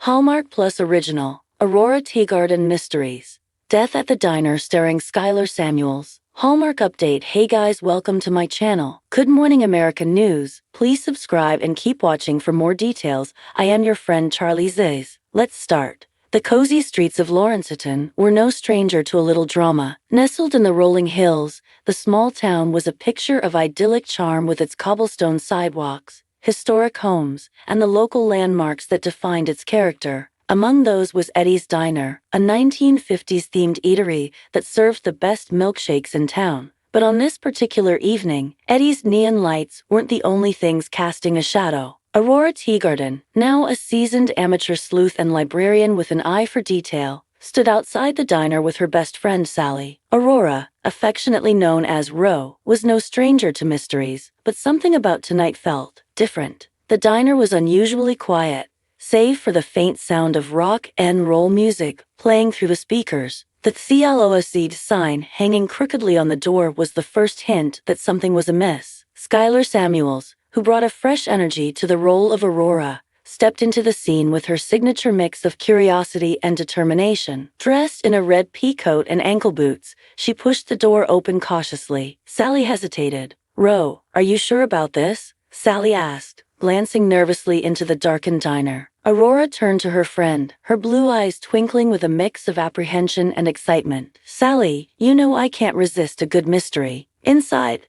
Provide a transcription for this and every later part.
Hallmark Plus Original, Aurora Teagarden Mysteries. Death at the Diner starring Skylar Samuels. Hallmark Update. Hey guys, welcome to my channel. Good morning American News. Please subscribe and keep watching for more details. I am your friend Charlie Ziz. Let's start. The cozy streets of Lawrenceton were no stranger to a little drama. Nestled in the rolling hills, the small town was a picture of idyllic charm with its cobblestone sidewalks, historic homes, and the local landmarks that defined its character. Among those was Eddie's Diner, a 1950s-themed eatery that served the best milkshakes in town. But on this particular evening, Eddie's neon lights weren't the only things casting a shadow. Aurora Teagarden, now a seasoned amateur sleuth and librarian with an eye for detail, stood outside the diner with her best friend Sally. Aurora, affectionately known as Ro, was no stranger to mysteries, but something about tonight felt different. The diner was unusually quiet, save for the faint sound of rock and roll music playing through the speakers. The CLOSD sign hanging crookedly on the door was the first hint that something was amiss. Skylar Samuels, who brought a fresh energy to the role of Aurora, stepped into the scene with her signature mix of curiosity and determination. Dressed in a red pea coat and ankle boots, she pushed the door open cautiously. Sally hesitated. "Ro, are you sure about this?" Sally asked, glancing nervously into the darkened diner. Aurora turned to her friend, her blue eyes twinkling with a mix of apprehension and excitement. "Sally, you know I can't resist a good mystery." Inside,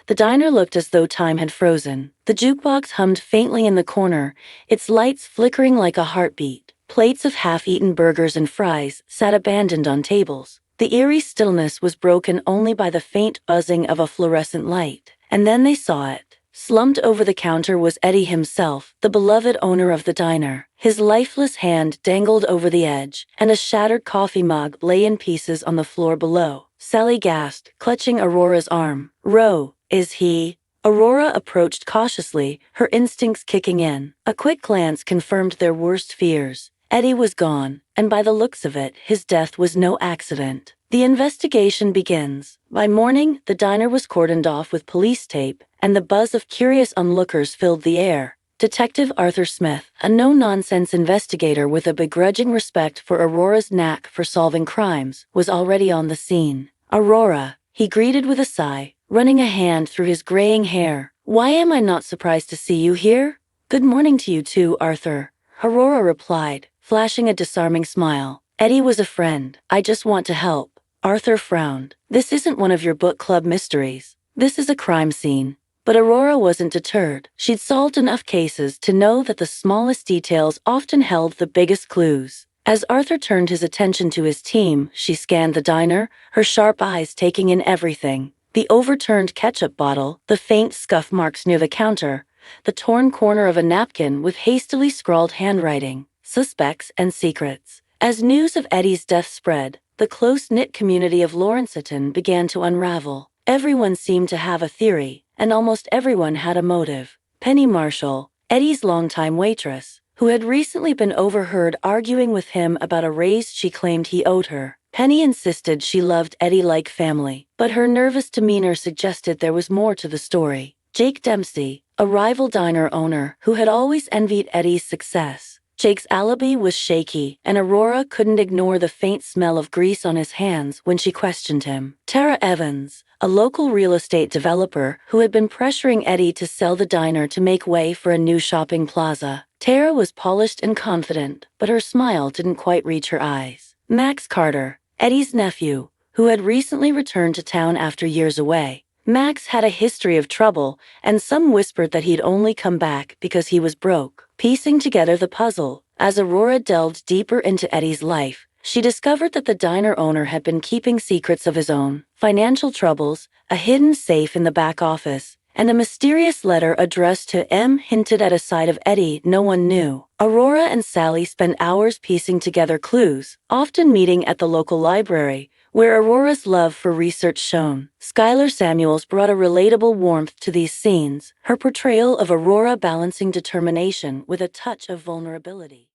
the diner looked as though time had frozen. The jukebox hummed faintly in the corner, its lights flickering like a heartbeat. Plates of half-eaten burgers and fries sat abandoned on tables. The eerie stillness was broken only by the faint buzzing of a fluorescent light. And then they saw it. Slumped over the counter was Eddie himself, the beloved owner of the diner. His lifeless hand dangled over the edge, and a shattered coffee mug lay in pieces on the floor below. Sally gasped, clutching Aurora's arm. "Ro, is he?" Aurora approached cautiously, her instincts kicking in. A quick glance confirmed their worst fears. Eddie was gone, and by the looks of it, his death was no accident. The investigation begins. By morning, the diner was cordoned off with police tape, and the buzz of curious onlookers filled the air. Detective Arthur Smith, a no-nonsense investigator with a begrudging respect for Aurora's knack for solving crimes, was already on the scene. "Aurora," he greeted with a sigh, running a hand through his graying hair. "Why am I not surprised to see you here?" "Good morning to you too, Arthur," Aurora replied, flashing a disarming smile. "Eddie was a friend. I just want to help." Arthur frowned. "This isn't one of your book club mysteries. This is a crime scene." But Aurora wasn't deterred. She'd solved enough cases to know that the smallest details often held the biggest clues. As Arthur turned his attention to his team, she scanned the diner, her sharp eyes taking in everything. The overturned ketchup bottle, the faint scuff marks near the counter, the torn corner of a napkin with hastily scrawled handwriting, suspects and secrets. As news of Eddie's death spread, the close-knit community of Lawrenceton began to unravel. Everyone seemed to have a theory, and almost everyone had a motive. Penny Marshall, Eddie's longtime waitress, who had recently been overheard arguing with him about a raise she claimed he owed her. Penny insisted she loved Eddie like family, but her nervous demeanor suggested there was more to the story. Jake Dempsey, a rival diner owner who had always envied Eddie's success. Jake's alibi was shaky, and Aurora couldn't ignore the faint smell of grease on his hands when she questioned him. Tara Evans, a local real estate developer who had been pressuring Eddie to sell the diner to make way for a new shopping plaza. Tara was polished and confident, but her smile didn't quite reach her eyes. Max Carter, Eddie's nephew, who had recently returned to town after years away. Max had a history of trouble, and some whispered that he'd only come back because he was broke. Piecing together the puzzle, as Aurora delved deeper into Eddie's life, she discovered that the diner owner had been keeping secrets of his own: financial troubles, a hidden safe in the back office, and a mysterious letter addressed to M hinted at a side of Eddie no one knew. Aurora and Sally spent hours piecing together clues, often meeting at the local library, where Aurora's love for research shone. Skylar Samuels brought a relatable warmth to these scenes, her portrayal of Aurora balancing determination with a touch of vulnerability.